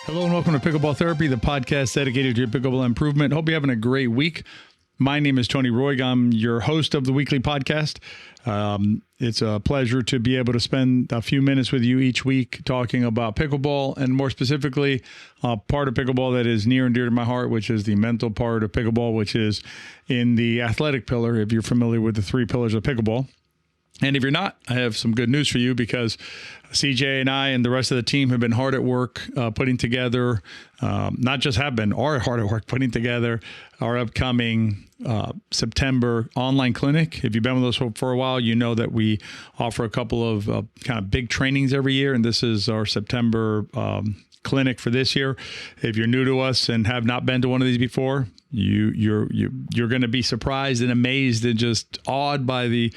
Hello and welcome to Pickleball Therapy, the podcast dedicated to your pickleball improvement. Hope you're having a great week. My name is Tony Roig. I'm your host of the weekly podcast. It's a pleasure to be able to spend a few minutes with you each week talking about pickleball, and more specifically, part of pickleball that is near and dear to my heart, which is the mental part of pickleball, which is in the athletic pillar, if you're familiar with the three pillars of pickleball. And if you're not, I have some good news for you, because CJ and I and the rest of the team have been hard at work putting together, are hard at work putting together our upcoming September online clinic. If you've been with us for a while, you know that we offer a couple of kind of big trainings every year, and this is our September clinic for this year. If you're new to us and have not been to one of these before, you're going to be surprised and amazed and just awed by the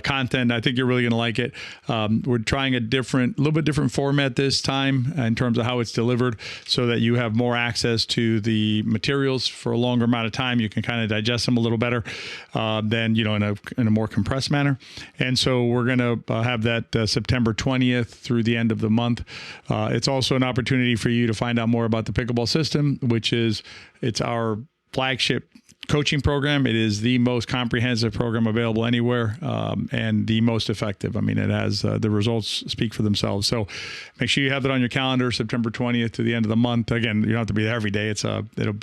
content. I think you're really going to like it. We're trying a little bit different format this time in terms of how it's delivered, so that you have more access to the materials for a longer amount of time. You can kind of digest them a little better than in a more compressed manner. And so we're going to have that September 20th through the end of the month. It's also an opportunity for you to find out more about the pickleball system, it's our flagship coaching program. It is the most comprehensive program available anywhere, and the most effective. I mean, it has the results speak for themselves. So make sure you have that on your calendar, September 20th to the end of the month. Again, you don't have to be there every day.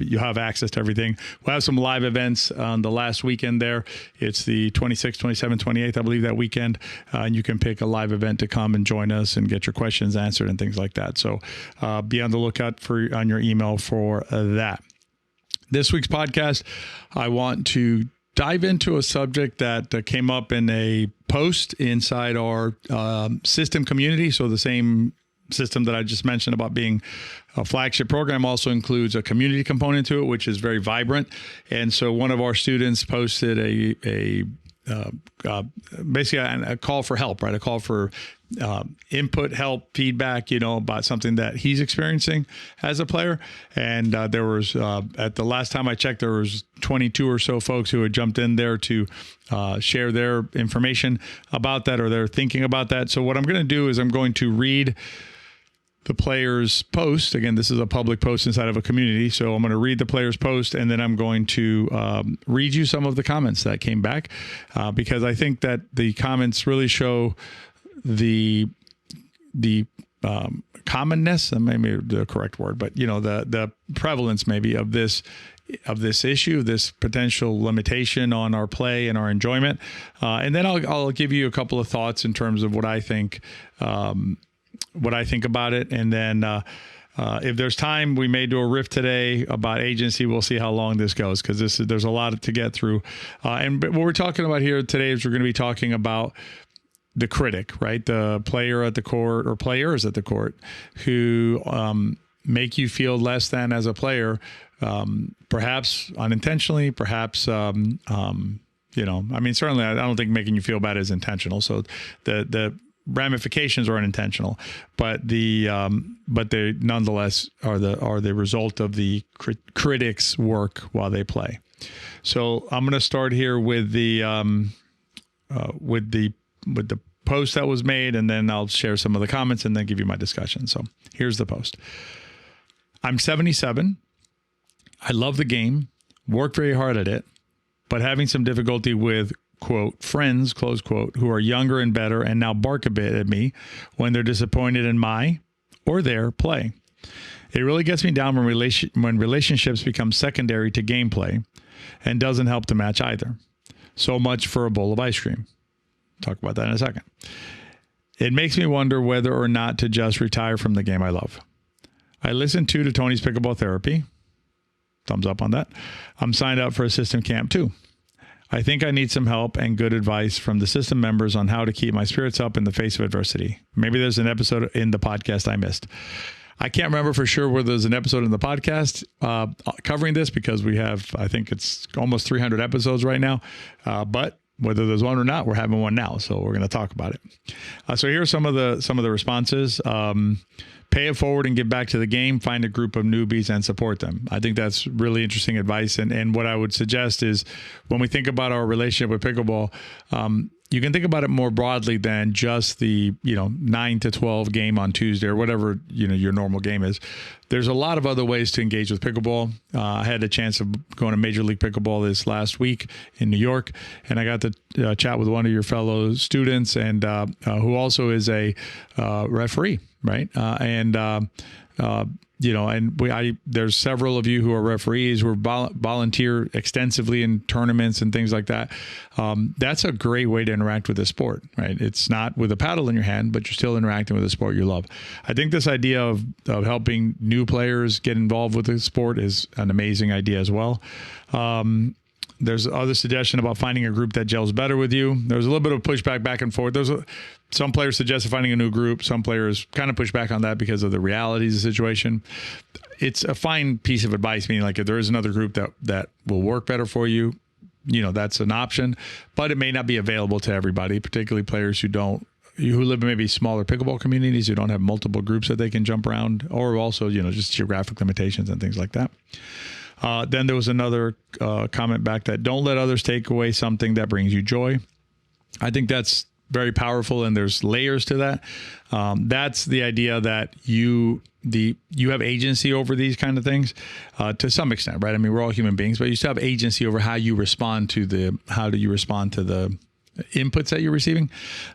You'll have access to everything. We'll have some live events on the last weekend there. It's the 26th, 27th, 28th, I believe, that weekend. And you can pick a live event to come and join us and get your questions answered and things like that. So be on the lookout on your email for that. This week's podcast, I want to dive into a subject that came up in a post inside our system community. So the same system that I just mentioned about being a flagship program also includes a community component to it, which is very vibrant. And so one of our students posted basically a call for help, right? A call for input, help, feedback, about something that he's experiencing as a player. And there was, at the last time I checked, there was 22 or so folks who had jumped in there to share their information about that, or their thinking about that. So what I'm going to do is I'm going to read the player's post. Again, this is a public post inside of a community. So I'm going to read the player's post, and then I'm going to read you some of the comments that came back, because I think that the comments really show the commonness, and maybe the correct word, but the prevalence maybe of this issue, this potential limitation on our play and our enjoyment. And then I'll give you a couple of thoughts in terms of what I think about it. And then if there's time, we may do a riff today about agency. We'll see how long this goes, because there's a lot to get through. And what we're talking about here today is we're going to be talking about the critic, right? The player at the court, or players at the court, who make you feel less than as a player, perhaps unintentionally, perhaps, certainly I don't think making you feel bad is intentional. So the ramifications are unintentional, but they nonetheless are the result of the critic's work while they play. So I'm going to start here with the post that was made, and then I'll share some of the comments and then give you my discussion. So here's the post. I'm 77. I love the game, work very hard at it, but having some difficulty with, quote, friends, close quote, who are younger and better and now bark a bit at me when they're disappointed in my or their play. It really gets me down when relationships become secondary to gameplay and doesn't help to match either. So much for a bowl of ice cream. Talk about that in a second. It makes me wonder whether or not to just retire from the game I love. I listened to Tony's Pickleball Therapy. Thumbs up on that. I'm signed up for a system camp too. I think I need some help and good advice from the system members on how to keep my spirits up in the face of adversity. Maybe there's an episode in the podcast I missed. I can't remember for sure whether there's an episode in the podcast covering this, because we have, I think it's almost 300 episodes right now. But whether there's one or not, we're having one now. So we're going to talk about it. So here are some of the responses. Pay it forward and get back to the game. Find a group of newbies and support them. I think that's really interesting advice. And what I would suggest is, when we think about our relationship with pickleball, you can think about it more broadly than just the 9 to 12 game on Tuesday or whatever your normal game is. There's a lot of other ways to engage with pickleball. I had a chance of going to Major League Pickleball this last week in New York, and I got to chat with one of your fellow students, and who also is a referee, right? There's several of you who are referees who volunteer extensively in tournaments and things like that. That's a great way to interact with the sport, right? It's not with a paddle in your hand, but you're still interacting with a sport you love. I think this idea of helping new players get involved with the sport is an amazing idea as well. There's other suggestion about finding a group that gels better with you. There's a little bit of pushback back and forth. Some players suggested finding a new group. Some players kind of push back on that because of the realities of the situation. It's a fine piece of advice, meaning like if there is another group that will work better for you, that's an option, but it may not be available to everybody, particularly players who live in maybe smaller pickleball communities who don't have multiple groups that they can jump around, or also, just geographic limitations and things like that. Then there was another comment back that don't let others take away something that brings you joy. I think that's very powerful, and there's layers to that. That's the idea that you have agency over these kind of things to some extent, right? I mean, we're all human beings, but you still have agency over how do you respond to the inputs that you're receiving.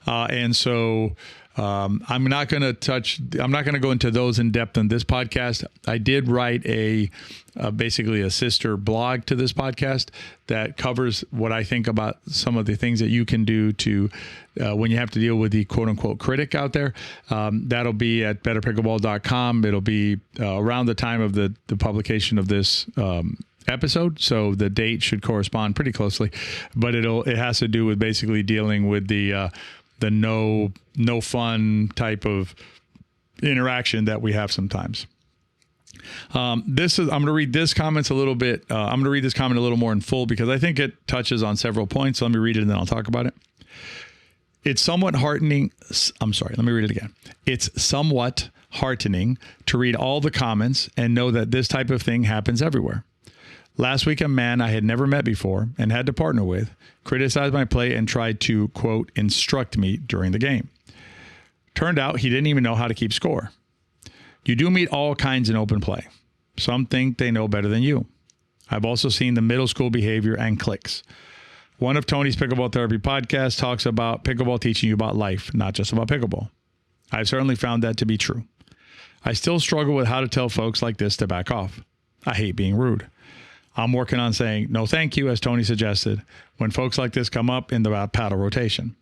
And so I'm not going to go into those in depth on this podcast. I did write basically a sister blog to this podcast that covers what I think about some of the things that you can do to when you have to deal with the quote unquote critic out there. That'll be at betterpickleball.com. It'll be around the time of the publication of this episode, so the date should correspond pretty closely, but it has to do with basically dealing with the no fun type of interaction that we have sometimes. I'm going to read this comment a little bit. I'm going to read this comment a little more in full because I think it touches on several points. So let me read it and then I'll talk about it. It's somewhat heartening. I'm sorry. Let me read it again. It's somewhat heartening to read all the comments and know that this type of thing happens everywhere. Last week, a man I had never met before and had to partner with criticized my play and tried to, quote, instruct me during the game. Turned out he didn't even know how to keep score. You do meet all kinds in open play. Some think they know better than you. I've also seen the middle school behavior and cliques. One of Tony's Pickleball Therapy podcasts talks about pickleball teaching you about life, not just about pickleball. I've certainly found that to be true. I still struggle with how to tell folks like this to back off. I hate being rude. I'm working on saying no thank you, as Tony suggested, when folks like this come up in the paddle rotation.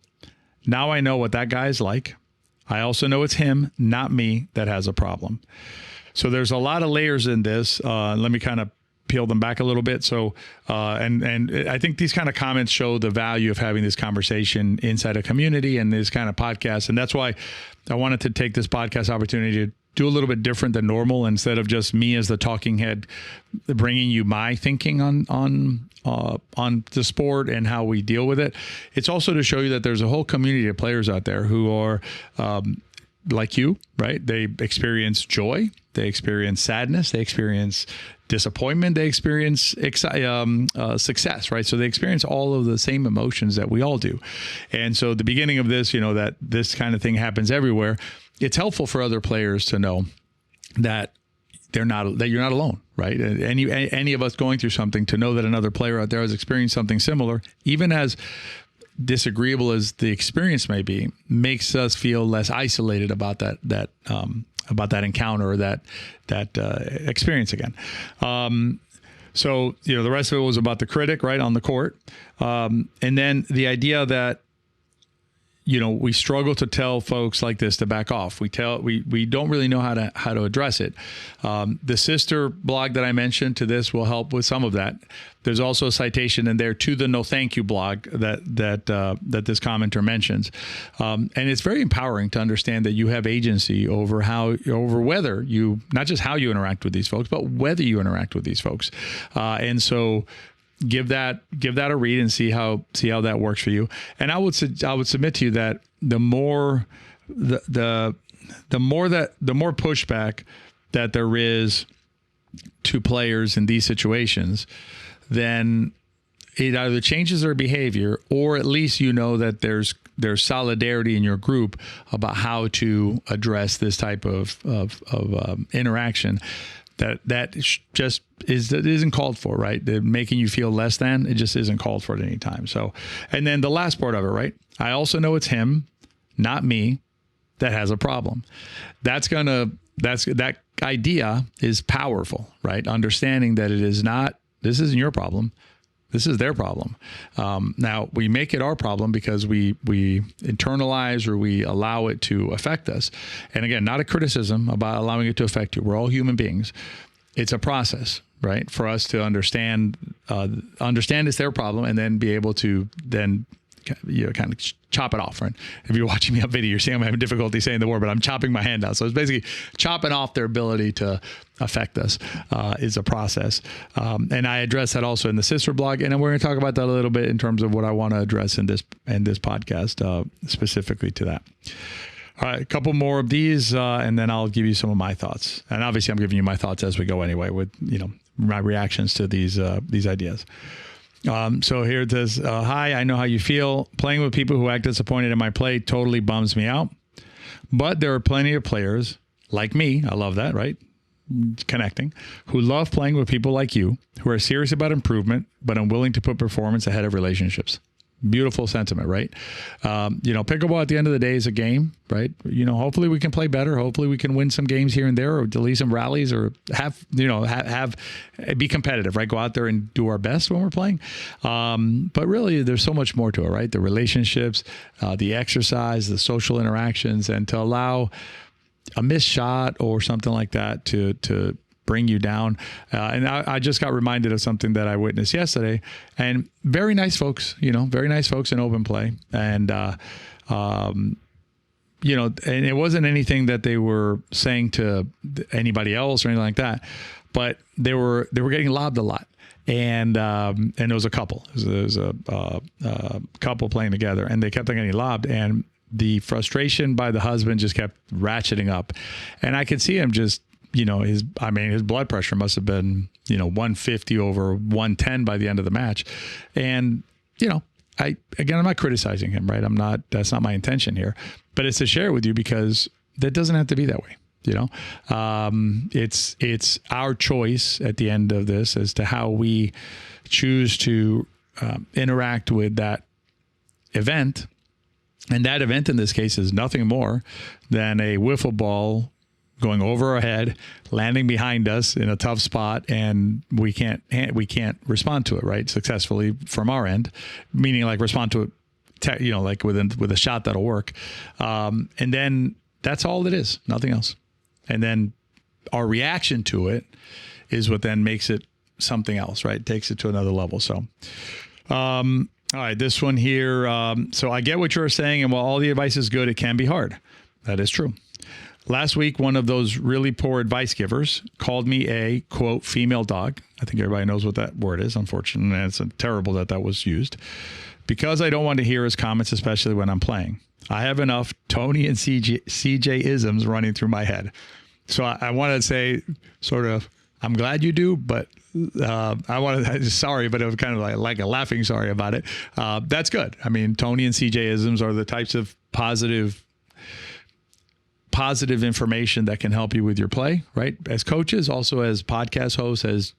Now I know what that guy is like. I also know it's him, not me, that has a problem. So there's a lot of layers in this. Let me kind of peel them back a little bit. So, and I think these kind of comments show the value of having this conversation inside a community and this kind of podcast. And that's why I wanted to take this podcast opportunity to do a little bit different than normal, instead of just me as the talking head, bringing you my thinking on the sport and how we deal with it. It's also to show you that there's a whole community of players out there who are like you, right? They experience joy, they experience sadness, they experience disappointment, they experience success, right? So they experience all of the same emotions that we all do. And so the beginning of this, that this kind of thing happens everywhere. It's helpful for other players to know that you're not alone, right? Any of us going through something, to know that another player out there has experienced something similar, even as disagreeable as the experience may be, makes us feel less isolated about that encounter or that experience again. So the rest of it was about the critic, right, on the court, and then the idea that we struggle to tell folks like this to back off. We don't really know how to address it. The sister blog that I mentioned to this will help with some of that. There's also a citation in there to the No Thank You blog that this commenter mentions, and it's very empowering to understand that you have agency over whether you, not just how you interact with these folks, but whether you interact with these folks, and so. Give that a read and see how that works for you. And I would submit to you that the more pushback that there is to players in these situations, then it either changes their behavior, or at least you know that there's solidarity in your group about how to address this type of interaction. That just isn't called for, right? They're making you feel less than, it just isn't called for at any time. So, and then the last part of it, right? I also know it's him, not me, that has a problem. That idea is powerful, right? Understanding that this isn't your problem. This is their problem. Now, we make it our problem because we internalize or we allow it to affect us. And again, not a criticism about allowing it to affect you. We're all human beings. It's a process, right? For us to understand it's their problem, and then be able to then kind of chop it off, right? If you're watching me on video, you're seeing I'm having difficulty saying the word, but I'm chopping my hand out. So it's basically chopping off their ability to affect us is a process. And I address that also in the sister blog. And then we're going to talk about that a little bit in terms of what I want to address in this podcast, specifically to that. All right, a couple more of these, and then I'll give you some of my thoughts. And obviously I'm giving you my thoughts as we go anyway, with, my reactions to these ideas. So here it says, hi, I know how you feel. Playing with people who act disappointed in my play totally bums me out. But there are plenty of players like me, I love that, right? Connecting, who love playing with people like you, who are serious about improvement, but unwilling to put performance ahead of relationships. Beautiful sentiment, right? Pickleball at the end of the day is a game, right? Hopefully we can play better. Hopefully we can win some games here and there, or delete some rallies, or be competitive, right? Go out there and do our best when we're playing. But really there's so much more to it, right? The relationships, the exercise, the social interactions, and to allow a missed shot or something like that to bring you down. And I just got reminded of something that I witnessed yesterday, and very nice folks in open play. And, and it wasn't anything that they were saying to anybody else or anything like that, but they were getting lobbed a lot. And it was a couple, there was a couple playing together, and they kept on getting lobbed, and the frustration by the husband just kept ratcheting up. And I could see him just, his blood pressure must have been, 150 over 110 by the end of the match. And, I'm not criticizing him, right? That's not my intention here, but it's to share it with you because that doesn't have to be that way. It's our choice at the end of this as to how we choose to interact with that event. And that event in this case is nothing more than a wiffle ball going over our head, landing behind us in a tough spot, and we can't respond to it, right, successfully from our end, meaning like respond to it, like with a shot that'll work. And then that's all it is, nothing else. And then our reaction to it is what then makes it something else, right? Takes it to another level. So, all right, this one here. So I get what you're saying, and while all the advice is good, it can be hard. That is true. Last week, one of those really poor advice givers called me a, quote, female dog. I think everybody knows what that word is, unfortunately, and it's terrible that was used. Because I don't want to hear his comments, especially when I'm playing. I have enough Tony and CJ isms running through my head. So I want to say sort of, I'm glad you do, but I want to, sorry, but it was kind of like a laughing sorry about it. That's good. I mean, Tony and CJ isms are the types of positive information that can help you with your play, right? As coaches, also as podcast hosts, as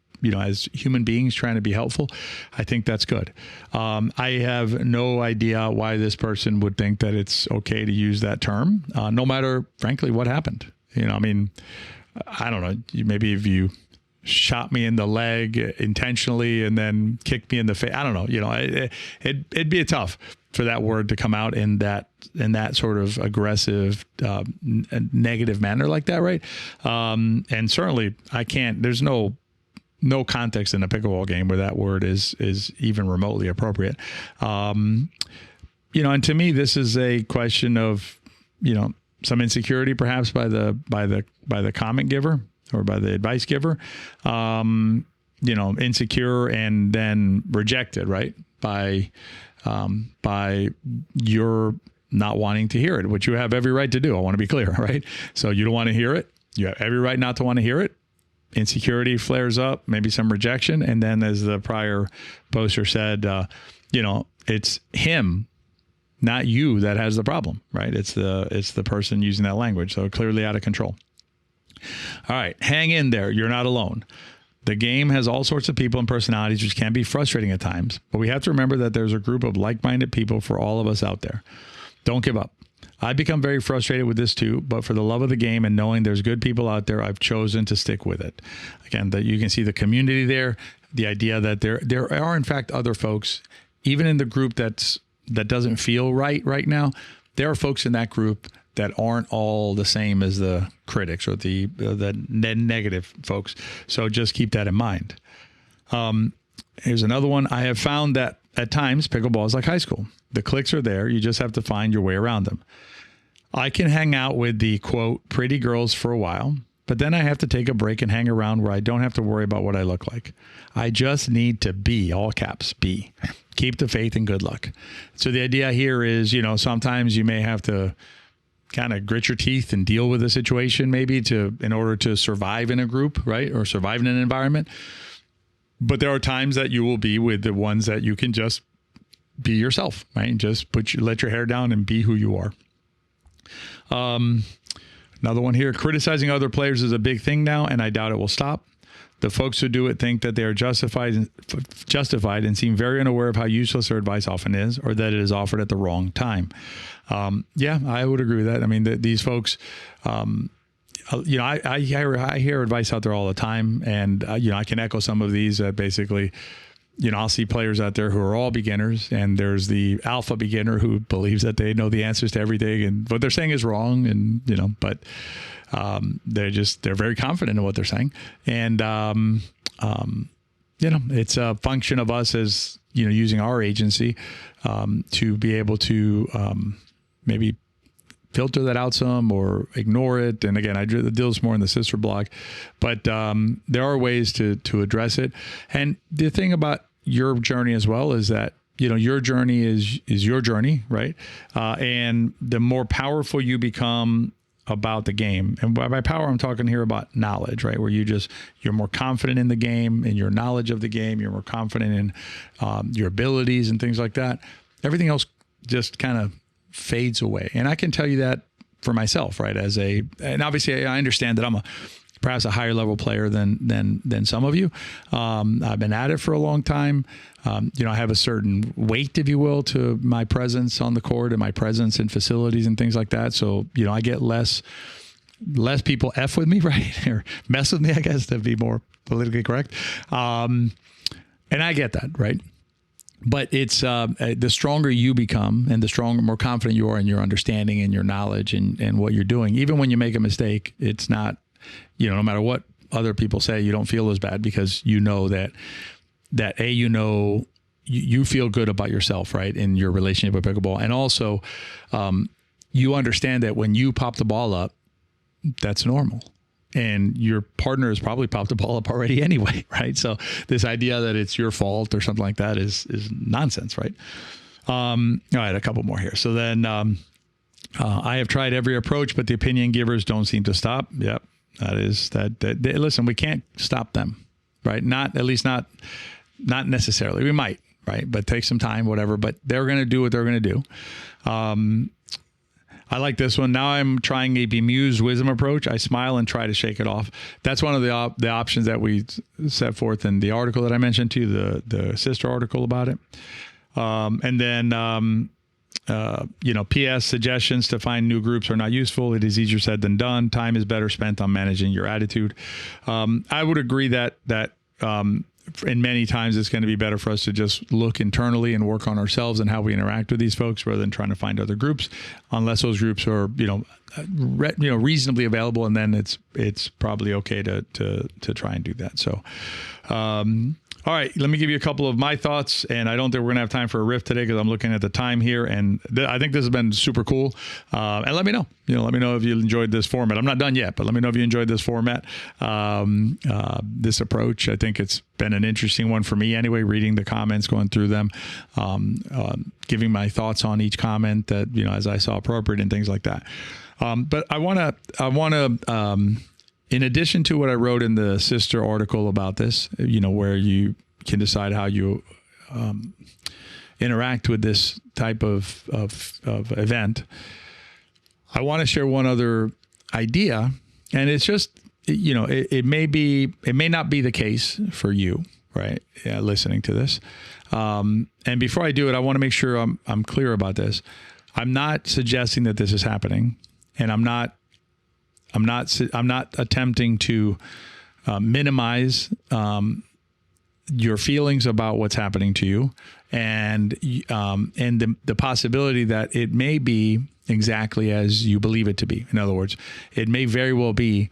human beings trying to be helpful. I think that's good. I have no idea why this person would think that it's okay to use that term, no matter, frankly, what happened. I don't know. Maybe if you shot me in the leg intentionally and then kicked me in the face, I don't know. It'd be tough for that word to come out in that sort of aggressive, negative manner like that, right? And certainly I can't. There's no context in a pickleball game where that word is even remotely appropriate. And to me, this is a question of, some insecurity perhaps by the comment giver or by the advice giver, insecure and then rejected, right? By your not wanting to hear it, which you have every right to do. I want to be clear, right? So you don't want to hear it. You have every right not to want to hear it. insecurity flares up, maybe some rejection. And then as the prior poster said, it's him, not you, that has the problem, right? It's the person using that language. So clearly out of control. All right. Hang in there. You're not alone. The game has all sorts of people and personalities, which can be frustrating at times, but we have to remember that there's a group of like-minded people for all of us out there. Don't give up. I've become very frustrated with this too, but for the love of the game and knowing there's good people out there, I've chosen to stick with it. Again, that you can see the community there, the idea that there are in fact other folks, even in the group that doesn't feel right now. There are folks in that group that aren't all the same as the critics or the negative folks. So just keep that in mind. Here's another one. I have found that at times pickleball is like high school. The cliques are there. You just have to find your way around them. I can hang out with the, quote, pretty girls for a while, but then I have to take a break and hang around where I don't have to worry about what I look like. I just need to be, all caps, be. Keep the faith and good luck. So the idea here is, sometimes you may have to kind of grit your teeth and deal with a situation maybe in order to survive in a group, right? Or survive in an environment. But there are times that you will be with the ones that you can just be yourself, right? And just let your hair down and be who you are. Another one here, criticizing other players is a big thing now, and I doubt it will stop. The folks who do it think that they are justified and seem very unaware of how useless their advice often is, or that it is offered at the wrong time. Yeah, I would agree with that. I mean, these folks, I hear advice out there all the time, and I can echo some of these. Basically, I'll see players out there who are all beginners, and there's the alpha beginner who believes that they know the answers to everything, and what they're saying is wrong, and but they're very confident in what they're saying, and it's a function of us as using our agency to be able to maybe filter that out some or ignore it. And again, I deal this more in the sister blog, but there are ways to address it. And the thing about your journey as well is that, your journey is your journey, right? And the more powerful you become about the game, and by power, I'm talking here about knowledge, right? Where you're more confident in the game, in your knowledge of the game, you're more confident in your abilities and things like that. Everything else just kind of fades away. And I can tell you that for myself, right? And obviously I understand that I'm perhaps a higher level player than some of you. I've been at it for a long time. I have a certain weight, if you will, to my presence on the court and my presence in facilities and things like that. So, I get less people F with me, right? Or mess with me, I guess, to be more politically correct. And I get that, right? But it's the stronger you become and the more confident you are in your understanding and your knowledge and what you're doing. Even when you make a mistake, it's not, no matter what other people say, you don't feel as bad because you know that you feel good about yourself, right? In your relationship with pickleball. And also you understand that when you pop the ball up, that's normal. And your partner has probably popped the ball up already anyway, right? So this idea that it's your fault or something like that is nonsense, right? All right, a couple more here. So then I have tried every approach, but the opinion givers don't seem to stop. Yep, listen, we can't stop them, right? Not necessarily. We might, right? But take some time, whatever. But they're going to do what they're going to do. I like this one. Now I'm trying a bemused wisdom approach. I smile and try to shake it off. That's one of the options that we set forth in the article that I mentioned to you, the sister article about it. And then, PS suggestions to find new groups are not useful. It is easier said than done. Time is better spent on managing your attitude. I would agree that and many times it's going to be better for us to just look internally and work on ourselves and how we interact with these folks rather than trying to find other groups, unless those groups are, reasonably available. And then it's probably okay to try and do that. So, all right, let me give you a couple of my thoughts, and I don't think we're going to have time for a riff today because I'm looking at the time here, and I think this has been super cool. And let me know, let me know if you enjoyed this format. I'm not done yet, but let me know if you enjoyed this format, this approach. I think it's been an interesting one for me anyway, reading the comments, going through them, giving my thoughts on each comment that, as I saw appropriate and things like that. But I want to in addition to what I wrote in the sister article about this, where you can decide how you interact with this type of event, I want to share one other idea, and it's just, it may not be the case for you, right? Yeah, listening to this. And before I do it, I want to make sure I'm clear about this. I'm not suggesting that this is happening, and I'm not attempting to minimize your feelings about what's happening to you, and the possibility that it may be exactly as you believe it to be. In other words, it may very well be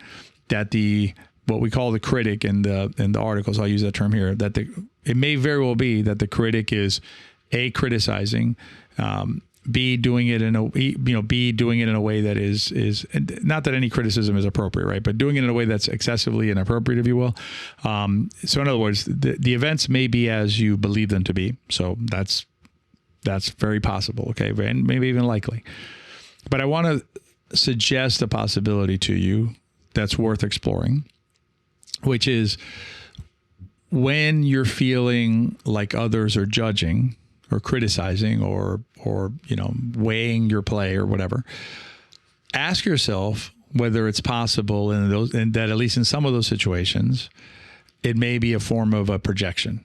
that what we call the critic in the articles, I'll use that term here, it may very well be that the critic is A, criticizing, B, doing it in a way that is not that any criticism is appropriate, right? But doing it in a way that's excessively inappropriate, if you will. So in other words, the events may be as you believe them to be. So that's very possible, okay, and maybe even likely. But I want to suggest a possibility to you that's worth exploring, which is when you're feeling like others are judging or criticizing or weighing your play or whatever, ask yourself whether it's possible and that at least in some of those situations, it may be a form of a projection.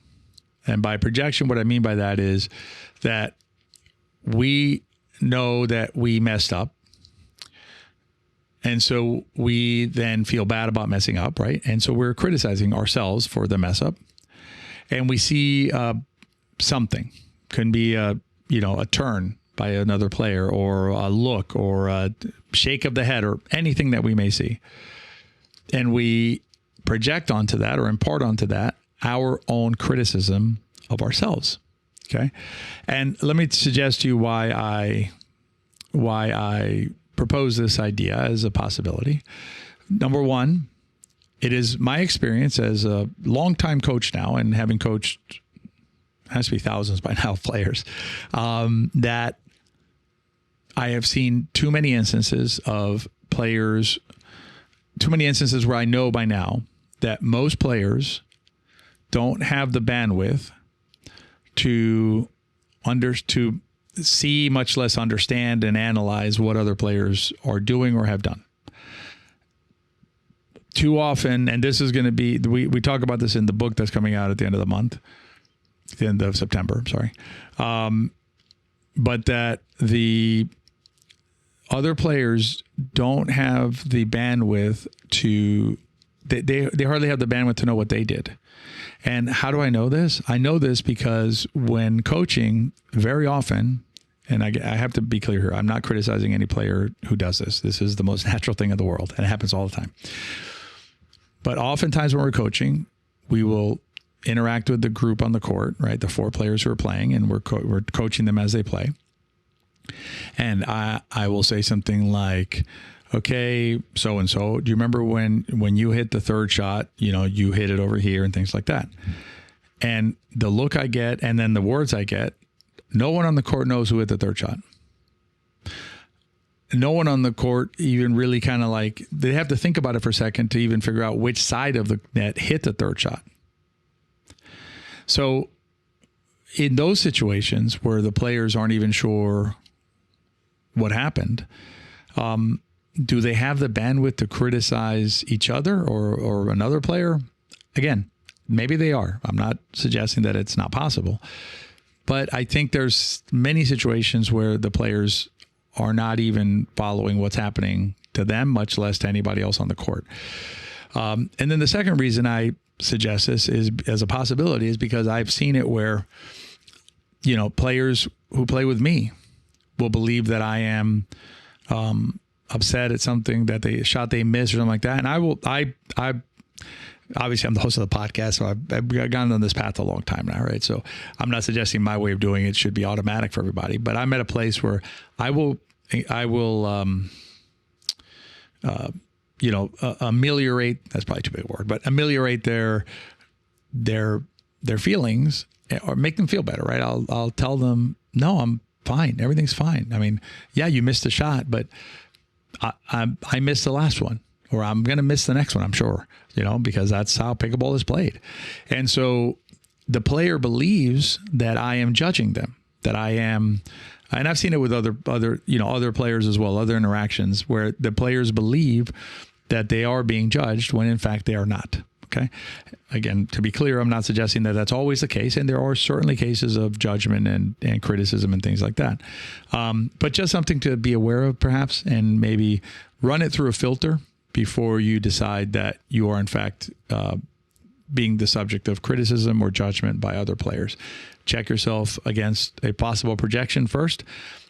And by projection, what I mean by that is that we know that we messed up. And so we then feel bad about messing up, right? And so we're criticizing ourselves for the mess up. And we see something. Can be a turn by another player, or a look, or a shake of the head, or anything that we may see. And we project onto that, or impart onto that, our own criticism of ourselves. Okay. And let me suggest to you why I propose this idea as a possibility. Number one, it is my experience as a longtime coach now, and having coached, has to be thousands by now of players, that I have seen too many instances of players, too many instances where I know by now that most players don't have the bandwidth to see, much less understand and analyze what other players are doing or have done. Too often, and this is going to be, we talk about this in the book that's coming out at the end of the month, the end of September, sorry. But that the other players don't have the bandwidth they hardly have the bandwidth to know what they did. And how do I know this? I know this because when coaching, very often, and I have to be clear here, I'm not criticizing any player who does this. This is the most natural thing in the world, and it happens all the time. But oftentimes when we're coaching, we will interact with the group on the court, right? The 4 players who are playing, and we're coaching them as they play. And I will say something like, okay, so-and-so, do you remember when you hit the third shot, you hit it over here and things like that? And the look I get, and then the words I get, no one on the court knows who hit the third shot. No one on the court even really kind of they have to think about it for a second to even figure out which side of the net hit the third shot. So in those situations where the players aren't even sure what happened, do they have the bandwidth to criticize each other or another player? Again, maybe they are. I'm not suggesting that it's not possible. But I think there's many situations where the players are not even following what's happening to them, much less to anybody else on the court. And then the second reason I suggest this is as a possibility is because I've seen it where, players who play with me will believe that I am upset at something that shot they missed or something like that. And I obviously I'm the host of the podcast, so I've gone on this path a long time now, right? So I'm not suggesting my way of doing it should be automatic for everybody, but I'm at a place where I will ameliorate, that's probably too big a word, but ameliorate their feelings or make them feel better, right? I'll tell them, no, I'm fine. Everything's fine. I mean, yeah, you missed a shot, but I missed the last one. or I'm going to miss the next one, I'm sure, because that's how pickleball is played. And so the player believes that I am judging them, that I am, and I've seen it with other players as well, other interactions where the players believe that they are being judged when in fact they are not. Okay. Again, to be clear, I'm not suggesting that that's always the case. And there are certainly cases of judgment and criticism and things like that. But just something to be aware of perhaps, and maybe run it through a filter before you decide that you are in fact being the subject of criticism or judgment by other players. Check yourself against a possible projection first.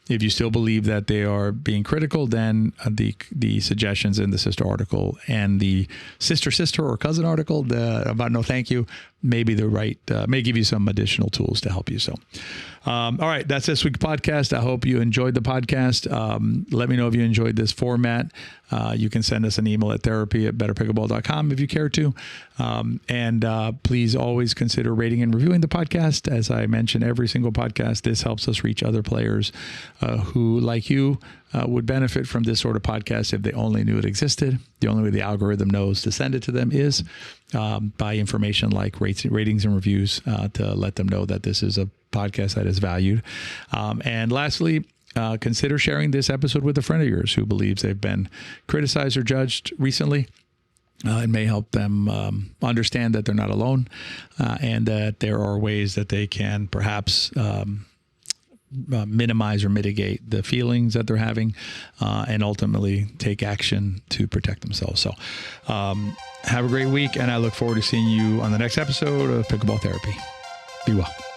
If you still believe that they are being critical, then the suggestions in the sister article and the sister or cousin article about no thank you may be the right, may give you some additional tools to help you. So, all right, that's this week's podcast. I hope you enjoyed the podcast. Let me know if you enjoyed this format. You can send us an email at therapy@betterpickleball.com if you care to. And please always consider rating and reviewing the podcast. As I mention every single podcast, this helps us reach other players who, like you, would benefit from this sort of podcast if they only knew it existed. The only way the algorithm knows to send it to them is by information like ratings and reviews to let them know that this is a podcast that is valued. And lastly, consider sharing this episode with a friend of yours who believes they've been criticized or judged recently. It may help them understand that they're not alone and that there are ways that they can perhaps minimize or mitigate the feelings that they're having and ultimately take action to protect themselves. So have a great week, and I look forward to seeing you on the next episode of Pickleball Therapy. Be well.